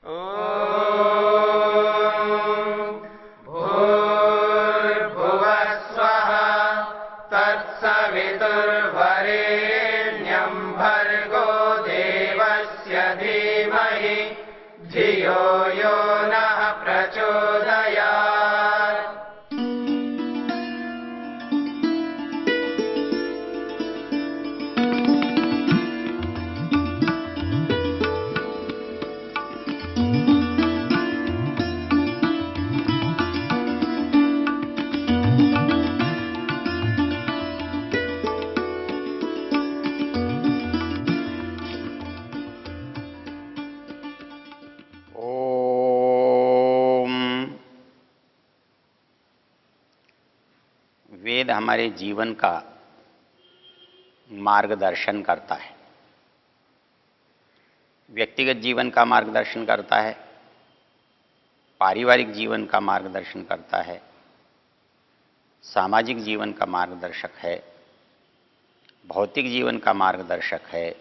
भूर्भुवः स्वः तत्सवितुर्वरेण्यं भर्गो देवस्य धीमहि धियो यो नः प्रचोदयात्। वेद हमारे जीवन का मार्गदर्शन करता है। व्यक्तिगत जीवन का मार्गदर्शन करता है, पारिवारिक जीवन का मार्गदर्शन करता है, सामाजिक जीवन का मार्गदर्शक है, भौतिक जीवन का मार्गदर्शक है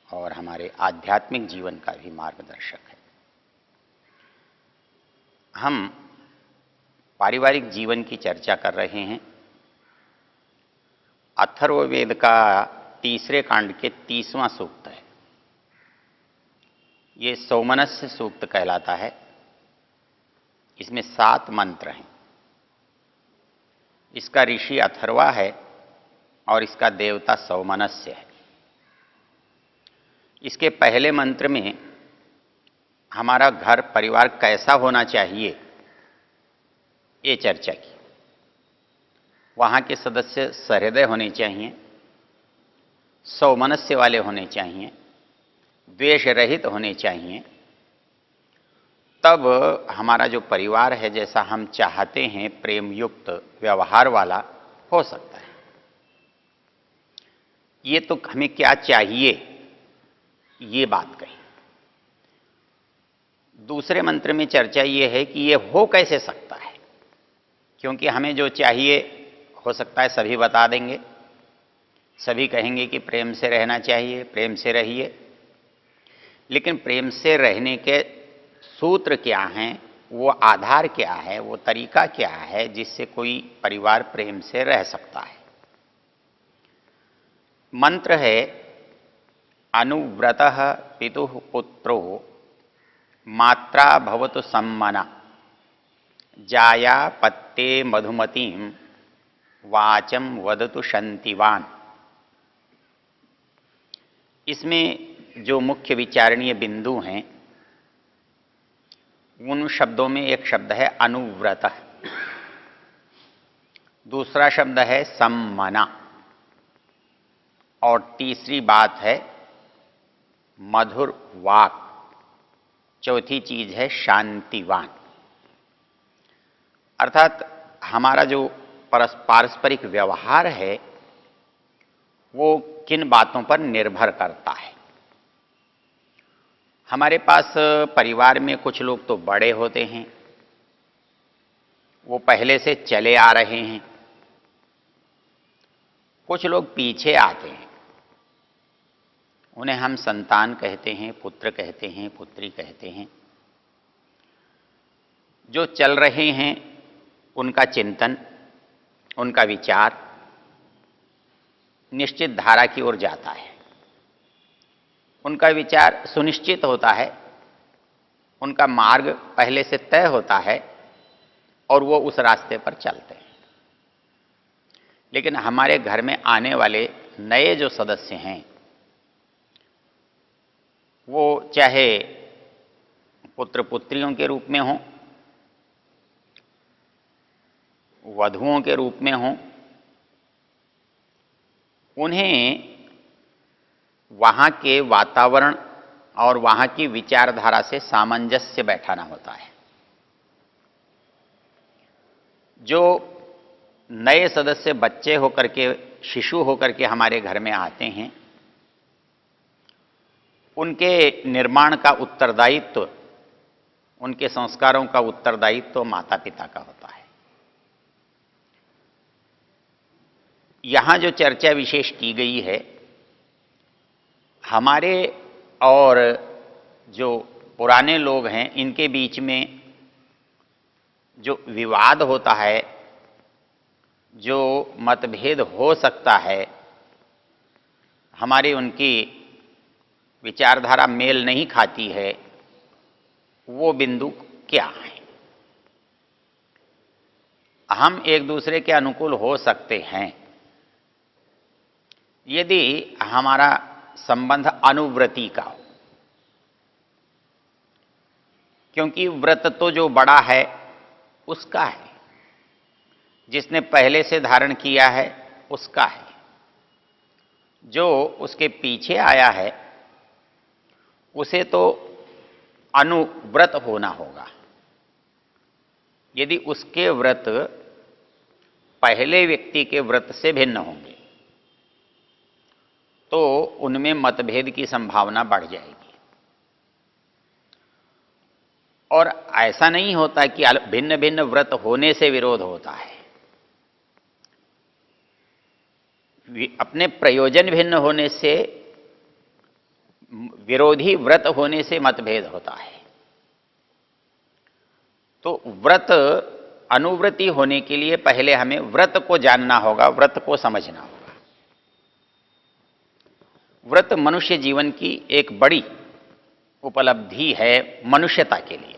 और हमारे आध्यात्मिक जीवन का भी मार्गदर्शक है। हम पारिवारिक जीवन की चर्चा कर रहे हैं। अथर्ववेद का तीसरे कांड के 30वां सूक्त है। ये सौमनस्य सूक्त कहलाता है। इसमें 7 मंत्र हैं। इसका ऋषि अथर्वा है और इसका देवता सौमनस्य है। इसके पहले मंत्र में हमारा घर परिवार कैसा होना चाहिए ये चर्चा की। वहाँ के सदस्य सहृदय होने चाहिए, सौमनस्य वाले होने चाहिए, द्वेष रहित होने चाहिए। तब हमारा जो परिवार है जैसा हम चाहते हैं प्रेम युक्त व्यवहार वाला हो सकता है। ये तो हमें क्या चाहिए ये बात कही। दूसरे मंत्र में चर्चा ये है कि ये हो कैसे सकता है, क्योंकि हमें जो चाहिए हो सकता है सभी बता देंगे, सभी कहेंगे कि प्रेम से रहना चाहिए, प्रेम से रहिए। लेकिन प्रेम से रहने के सूत्र क्या हैं, वो आधार क्या है, वो तरीका क्या है जिससे कोई परिवार प्रेम से रह सकता है। मंत्र है अनुव्रतः पितुः पुत्रो मात्रा भवतु सम्मना जाया पत्ते मधुमतीं वाचम वदतु शंतिवान। इसमें जो मुख्य विचारणीय बिंदु हैं उन शब्दों में एक शब्द है अनुव्रतः, दूसरा शब्द है सम्मना और तीसरी बात है मधुर वाक, चौथी चीज है शांतिवान। अर्थात हमारा जो पारस्परिक व्यवहार है वो किन बातों पर निर्भर करता है। हमारे पास परिवार में कुछ लोग तो बड़े होते हैं, वो पहले से चले आ रहे हैं। कुछ लोग पीछे आते हैं, उन्हें हम संतान कहते हैं, पुत्र कहते हैं, पुत्री कहते हैं। जो चल रहे हैं उनका चिंतन, उनका विचार निश्चित धारा की ओर जाता है। उनका विचार सुनिश्चित होता है, उनका मार्ग पहले से तय होता है और वो उस रास्ते पर चलते हैं। लेकिन हमारे घर में आने वाले नए जो सदस्य हैं वो चाहे पुत्र पुत्रियों के रूप में हों, वधुओं के रूप में हों, उन्हें वहाँ के वातावरण और वहाँ की विचारधारा से सामंजस्य बैठाना होता है। जो नए सदस्य बच्चे होकर के, शिशु होकर के हमारे घर में आते हैं, उनके निर्माण का उत्तरदायित्व, उनके संस्कारों का उत्तरदायित्व माता पिता का होता है। यहाँ जो चर्चा विशेष की गई है, हमारे और जो पुराने लोग हैं, इनके बीच में जो विवाद होता है, जो मतभेद हो सकता है, हमारी उनकी विचारधारा मेल नहीं खाती है, वो बिंदु क्या है? हम एक दूसरे के अनुकूल हो सकते हैं यदि हमारा संबंध अनुव्रति का हो, क्योंकि व्रत तो जो बड़ा है उसका है, जिसने पहले से धारण किया है उसका है, जो उसके पीछे आया है उसे तो अनुव्रत होना होगा। यदि उसके व्रत पहले व्यक्ति के व्रत से भिन्न होंगे तो उनमें मतभेद की संभावना बढ़ जाएगी। और ऐसा नहीं होता कि भिन्न भिन्न व्रत होने से विरोध होता है, अपने प्रयोजन भिन्न होने से, विरोधी व्रत होने से मतभेद होता है। तो व्रत अनुव्रति होने के लिए पहले हमें व्रत को जानना होगा, व्रत को समझना होगा। व्रत मनुष्य जीवन की एक बड़ी उपलब्धि है मनुष्यता के लिए।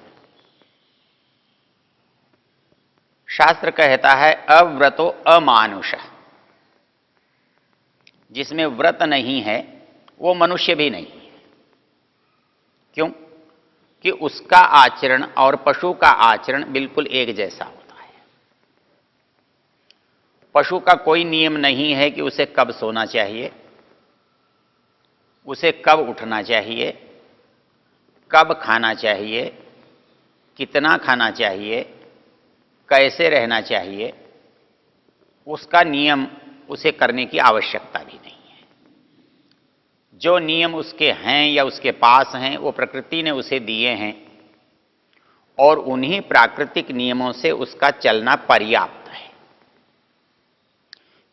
शास्त्र कहता है अव्रतो अमानुष, जिसमें व्रत नहीं है वो मनुष्य भी नहीं है। क्यों? कि उसका आचरण और पशु का आचरण बिल्कुल एक जैसा होता है। पशु का कोई नियम नहीं है कि उसे कब सोना चाहिए, उसे कब उठना चाहिए, कब खाना चाहिए, कितना खाना चाहिए, कैसे रहना चाहिए। उसका नियम उसे करने की आवश्यकता भी नहीं है। जो नियम उसके हैं या उसके पास हैं वो प्रकृति ने उसे दिए हैं और उन्हीं प्राकृतिक नियमों से उसका चलना पर्याप्त है।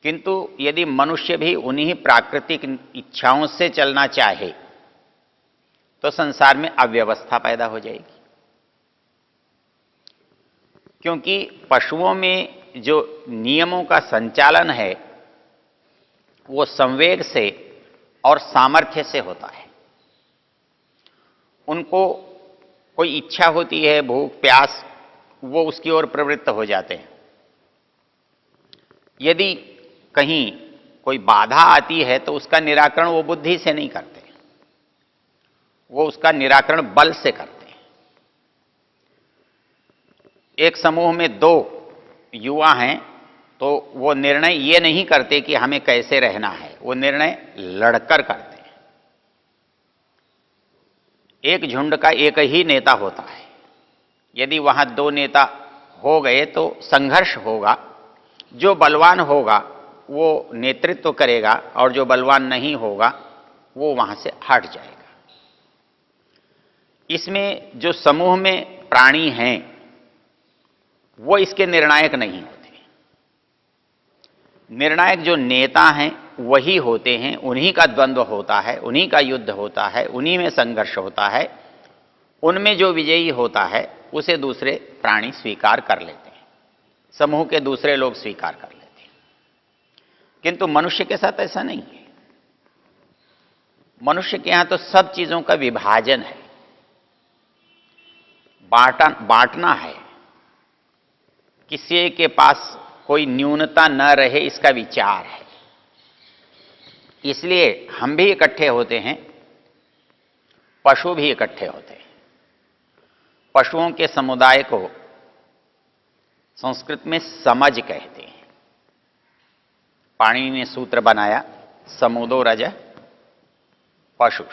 किंतु यदि मनुष्य भी उन्हीं प्राकृतिक इच्छाओं से चलना चाहे तो संसार में अव्यवस्था पैदा हो जाएगी। क्योंकि पशुओं में जो नियमों का संचालन है वो संवेग से और सामर्थ्य से होता है। उनको कोई इच्छा होती है, भूख प्यास, वो उसकी ओर प्रवृत्त हो जाते हैं। यदि कहीं कोई बाधा आती है तो उसका निराकरण वो बुद्धि से नहीं करते, वो उसका निराकरण बल से करते हैं। एक समूह में दो युवा हैं तो वो निर्णय ये नहीं करते कि हमें कैसे रहना है, वो निर्णय लड़कर करते हैं। एक झुंड का एक ही नेता होता है। यदि वहां दो नेता हो गए तो संघर्ष होगा। जो बलवान होगा वो नेतृत्व करेगा और जो बलवान नहीं होगा वो वहां से हट जाएगा। इसमें जो समूह में प्राणी हैं वो इसके निर्णायक नहीं होते। निर्णायक जो नेता हैं वही होते हैं, उन्हीं का द्वंद्व होता है, उन्हीं का युद्ध होता है, उन्हीं में संघर्ष होता है। उनमें जो विजयी होता है उसे दूसरे प्राणी स्वीकार कर लेते हैं, समूह के दूसरे लोग स्वीकार कर लेते हैं। किंतु मनुष्य के साथ ऐसा नहीं है। मनुष्य के यहां तो सब चीजों का विभाजन है, बांटना है। किसी के पास कोई न्यूनता न रहे इसका विचार है। इसलिए हम भी इकट्ठे होते हैं, पशु भी इकट्ठे होते हैं। पशुओं के समुदाय को संस्कृत में समझ कहते हैं। पाणिनि ने सूत्र बनाया समुदो रज पशु।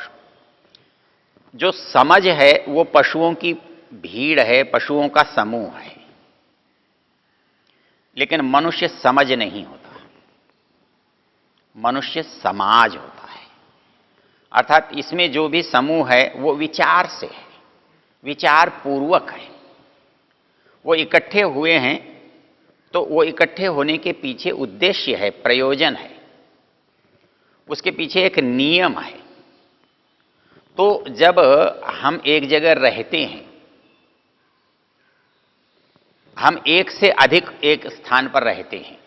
जो समझ है वो पशुओं की भीड़ है, पशुओं का समूह है। लेकिन मनुष्य समझ नहीं होता, मनुष्य समाज होता है। अर्थात इसमें जो भी समूह है वो विचार से है, विचार पूर्वक है। वो इकट्ठे हुए हैं तो वो इकट्ठे होने के पीछे उद्देश्य है, प्रयोजन है, उसके पीछे एक नियम है। तो जब हम एक जगह रहते हैं, हम एक से अधिक एक स्थान पर रहते हैं,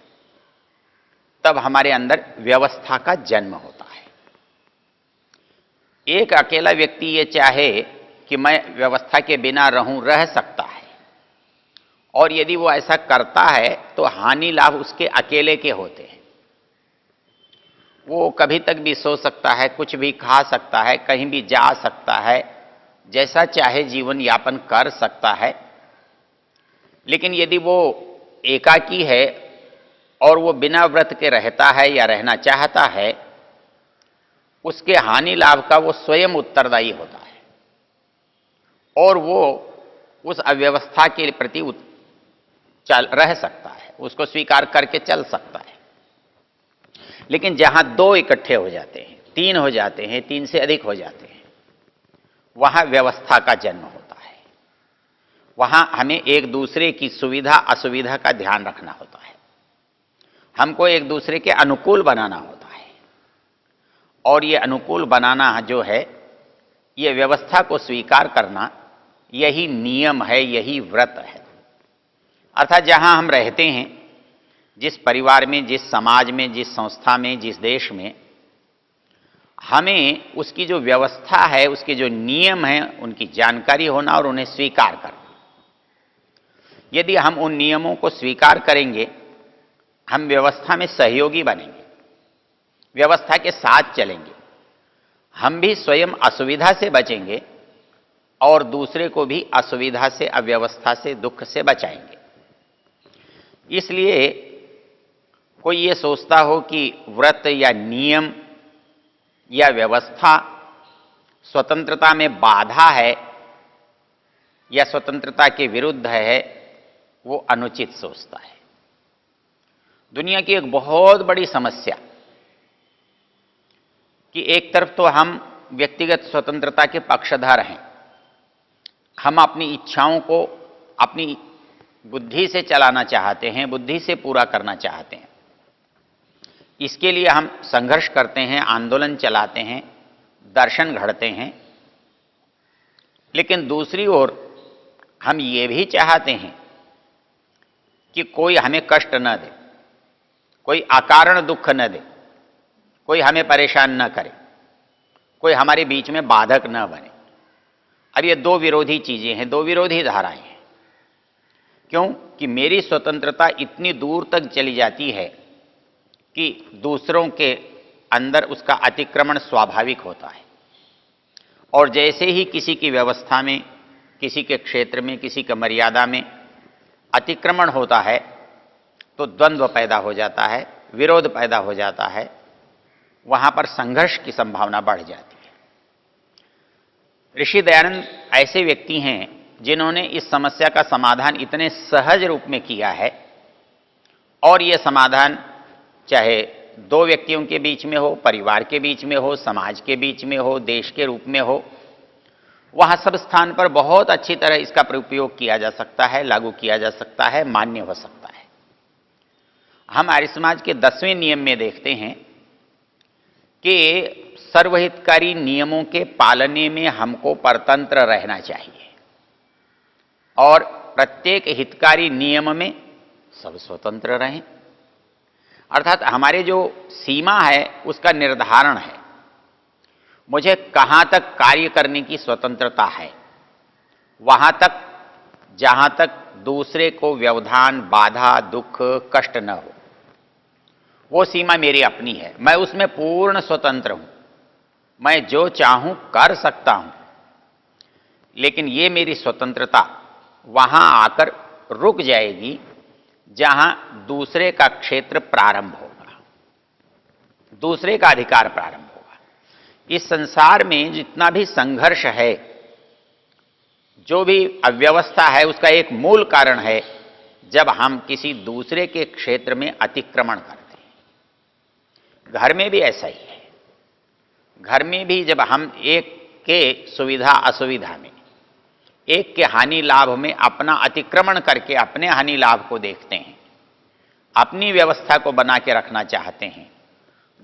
तब हमारे अंदर व्यवस्था का जन्म होता है। एक अकेला व्यक्ति ये चाहे कि मैं व्यवस्था के बिना रहूं, रह सकता है, और यदि वो ऐसा करता है तो हानि लाभ उसके अकेले के होते हैं। वो कभी तक भी सो सकता है, कुछ भी खा सकता है, कहीं भी जा सकता है, जैसा चाहे जीवन यापन कर सकता है। लेकिन यदि वो एकाकी है और वो बिना व्रत के रहता है या रहना चाहता है, उसके हानि लाभ का वो स्वयं उत्तरदायी होता है और वो उस अव्यवस्था के प्रति रह सकता है, उसको स्वीकार करके चल सकता है। लेकिन जहां दो इकट्ठे हो जाते हैं, तीन हो जाते हैं, तीन से अधिक हो जाते हैं, वहां व्यवस्था का जन्म होता है। वहां हमें एक दूसरे की सुविधा असुविधा का ध्यान रखना होता है, हमको एक दूसरे के अनुकूल बनाना होता है। और ये अनुकूल बनाना जो है, ये व्यवस्था को स्वीकार करना, यही नियम है, यही व्रत है। अर्थात जहां हम रहते हैं, जिस परिवार में, जिस समाज में, जिस संस्था में, जिस देश में, हमें उसकी जो व्यवस्था है, उसके जो नियम हैं, उनकी जानकारी होना और उन्हें स्वीकार करना। यदि हम उन नियमों को स्वीकार करेंगे, हम व्यवस्था में सहयोगी बनेंगे, व्यवस्था के साथ चलेंगे, हम भी स्वयं असुविधा से बचेंगे और दूसरे को भी असुविधा से, अव्यवस्था से, दुख से बचाएंगे। इसलिए कोई ये सोचता हो कि व्रत या नियम या व्यवस्था स्वतंत्रता में बाधा है या स्वतंत्रता के विरुद्ध है, वो अनुचित सोचता है। दुनिया की एक बहुत बड़ी समस्या कि एक तरफ तो हम व्यक्तिगत स्वतंत्रता के पक्षधर हैं, हम अपनी इच्छाओं को अपनी बुद्धि से चलाना चाहते हैं, बुद्धि से पूरा करना चाहते हैं। इसके लिए हम संघर्ष करते हैं, आंदोलन चलाते हैं, दर्शन घड़ते हैं। लेकिन दूसरी ओर हम ये भी चाहते हैं कि कोई हमें कष्ट न दे, कोई अकारण दुख न दे, कोई हमें परेशान न करे, कोई हमारे बीच में बाधक न बने। अब ये दो विरोधी चीजें हैं, दो विरोधी धाराएं हैं। क्यों? कि मेरी स्वतंत्रता इतनी दूर तक चली जाती है कि दूसरों के अंदर उसका अतिक्रमण स्वाभाविक होता है, और जैसे ही किसी की व्यवस्था में, किसी के क्षेत्र में, किसी की मर्यादा में अतिक्रमण होता है तो द्वंद्व पैदा हो जाता है, विरोध पैदा हो जाता है, वहां पर संघर्ष की संभावना बढ़ जाती है। ऋषि दयानंद ऐसे व्यक्ति हैं जिन्होंने इस समस्या का समाधान इतने सहज रूप में किया है, और यह समाधान चाहे दो व्यक्तियों के बीच में हो, परिवार के बीच में हो, समाज के बीच में हो, देश के रूप में हो, वहां सब स्थान पर बहुत अच्छी तरह इसका प्रयोग किया जा सकता है, लागू किया जा सकता है, मान्य हो सकता है। हम आर्य समाज के 10वें नियम में देखते हैं कि सर्वहितकारी नियमों के पालने में हमको परतंत्र रहना चाहिए और प्रत्येक हितकारी नियम में सब स्वतंत्र रहें। अर्थात हमारे जो सीमा है उसका निर्धारण है, मुझे कहां तक कार्य करने की स्वतंत्रता है, वहां तक जहां तक दूसरे को व्यवधान, बाधा, दुख, कष्ट न हो, वो सीमा मेरी अपनी है, मैं उसमें पूर्ण स्वतंत्र हूं, मैं जो चाहूं कर सकता हूं। लेकिन ये मेरी स्वतंत्रता वहां आकर रुक जाएगी जहां दूसरे का क्षेत्र प्रारंभ होगा, दूसरे का अधिकार प्रारंभ होगा। इस संसार में जितना भी संघर्ष है, जो भी अव्यवस्था है, उसका एक मूल कारण है जब हम किसी दूसरे के क्षेत्र में अतिक्रमण करते हैं। घर में भी ऐसा ही है। घर में भी जब हम एक के सुविधा असुविधा में, एक के हानि लाभ में अपना अतिक्रमण करके अपने हानि लाभ को देखते हैं, अपनी व्यवस्था को बना के रखना चाहते हैं,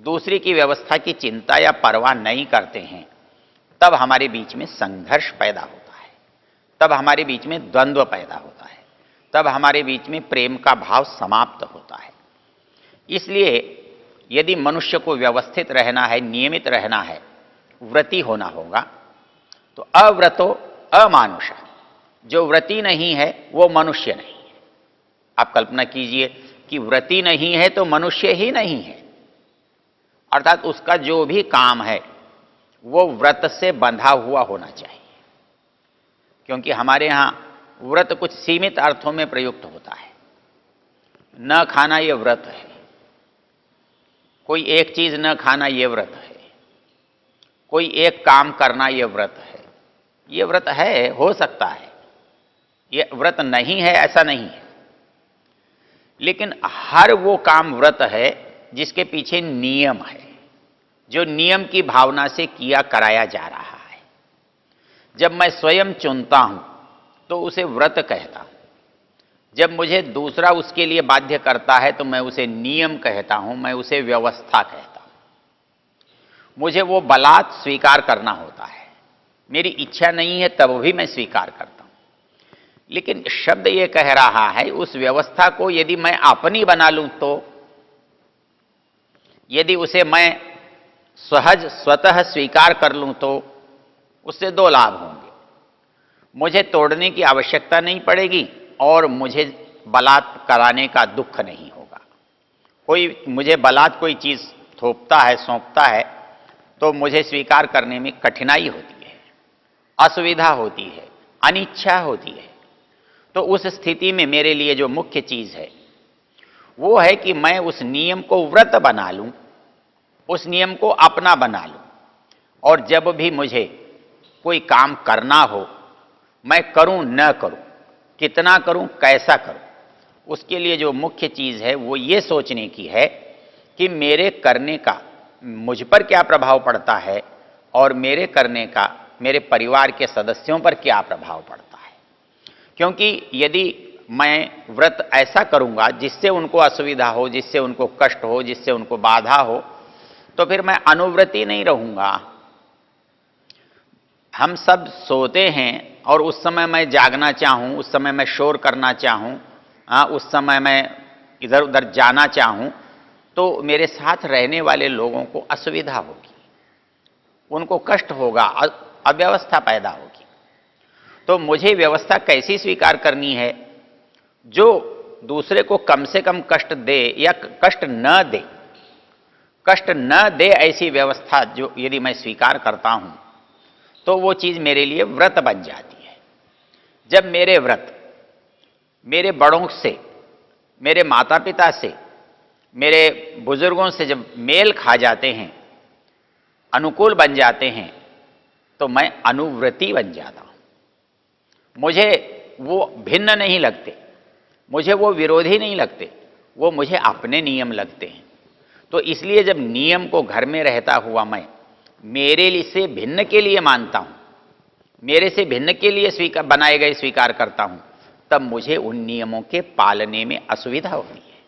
दूसरे की व्यवस्था की चिंता या परवाह नहीं करते हैं, तब हमारे बीच में संघर्ष पैदा होता है, तब हमारे बीच में द्वंद्व पैदा होता है, तब हमारे बीच में प्रेम का भाव समाप्त होता है। इसलिए यदि मनुष्य को व्यवस्थित रहना है, नियमित रहना है, व्रती होना होगा, तो अव्रतो अमानुष, जो व्रती नहीं है वो मनुष्य नहीं है। आप कल्पना कीजिए कि व्रती नहीं है तो मनुष्य ही नहीं है, अर्थात उसका जो भी काम है वो व्रत से बंधा हुआ होना चाहिए। क्योंकि हमारे यहां व्रत कुछ सीमित अर्थों में प्रयुक्त होता है। न खाना ये व्रत है, कोई एक चीज न खाना ये व्रत है, कोई एक काम करना ये व्रत है। ये व्रत है, हो सकता है, ये व्रत नहीं है ऐसा नहीं है, लेकिन हर वो काम व्रत है जिसके पीछे नियम है, जो नियम की भावना से किया कराया जा रहा है। जब मैं स्वयं चुनता हूं तो उसे व्रत कहता हूं, जब मुझे दूसरा उसके लिए बाध्य करता है तो मैं उसे नियम कहता हूं, मैं उसे व्यवस्था कहता हूं। मुझे वो बलात् स्वीकार करना होता है, मेरी इच्छा नहीं है तब भी मैं स्वीकार करता हूं। लेकिन शब्द ये कह रहा है उस व्यवस्था को यदि मैं अपनी बना लूं तो, यदि उसे मैं सहज स्वतः स्वीकार कर लूं तो उससे दो लाभ होंगे। मुझे तोड़ने की आवश्यकता नहीं पड़ेगी और मुझे बलात् कराने का दुख नहीं होगा। कोई मुझे बलात् कोई चीज थोपता है, सौंपता है, तो मुझे स्वीकार करने में कठिनाई होती है, असुविधा होती है, अनिच्छा होती है। तो उस स्थिति में मेरे लिए जो मुख्य चीज है वो है कि मैं उस नियम को व्रत बना लूं, उस नियम को अपना बना लूं, और जब भी मुझे कोई काम करना हो मैं करूं न करूं, कितना करूं, कैसा करूं, उसके लिए जो मुख्य चीज है वो ये सोचने की है कि मेरे करने का मुझ पर क्या प्रभाव पड़ता है और मेरे करने का मेरे परिवार के सदस्यों पर क्या प्रभाव पड़ता है। क्योंकि यदि मैं व्रत ऐसा करूंगा जिससे उनको असुविधा हो, जिससे उनको कष्ट हो, जिससे उनको बाधा हो, तो फिर मैं अनुव्रती नहीं रहूंगा। हम सब सोते हैं और उस समय मैं जागना चाहूं, उस समय मैं शोर करना चाहूं, उस समय मैं इधर उधर जाना चाहूं, तो मेरे साथ रहने वाले लोगों को असुविधा होगी, उनको कष्ट होगा, अव्यवस्था पैदा होगी। तो मुझे व्यवस्था कैसी स्वीकार करनी है जो दूसरे को कम से कम कष्ट दे या कष्ट न दे, कष्ट न दे ऐसी व्यवस्था जो यदि मैं स्वीकार करता हूं तो वो चीज मेरे लिए व्रत बन जाती है। जब मेरे व्रत मेरे बड़ों से, मेरे माता पिता से, मेरे बुजुर्गों से जब मेल खा जाते हैं, अनुकूल बन जाते हैं, तो मैं अनुव्रती बन जाता हूं। मुझे वो भिन्न नहीं लगते, मुझे वो विरोधी नहीं लगते, वो मुझे अपने नियम लगते हैं। तो इसलिए जब नियम को घर में रहता हुआ मैं मेरे लिए से भिन्न के लिए मानता हूं, मेरे से भिन्न के लिए स्वीकार बनाए गए स्वीकार करता हूं, तब मुझे उन नियमों के पालने में असुविधा होती है,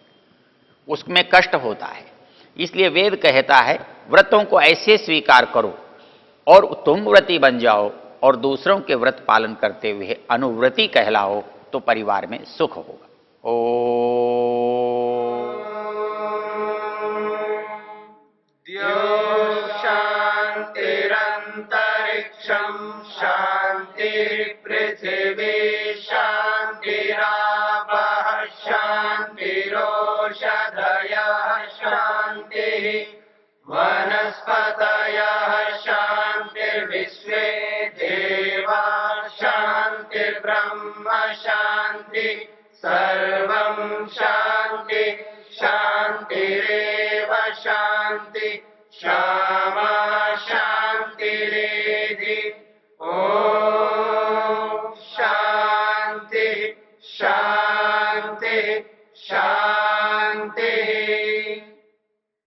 उसमें कष्ट होता है। इसलिए वेद कहता है व्रतों को ऐसे स्वीकार करो और तुम व्रती बन जाओ और दूसरों के व्रत पालन करते हुए अनुव्रती कहलाओ, तो परिवार में सुख होगा। शांतिरंतरिक्षं शांति पृथिवी शांतिरापः शांतिरोषधयः शांतिः वनस्पतयः शांतिर्विश्वे देवाः शांतिर्ब्रह्म शांति सर्वं शांति शांतिरेव शांति क्षमा शांतिरेव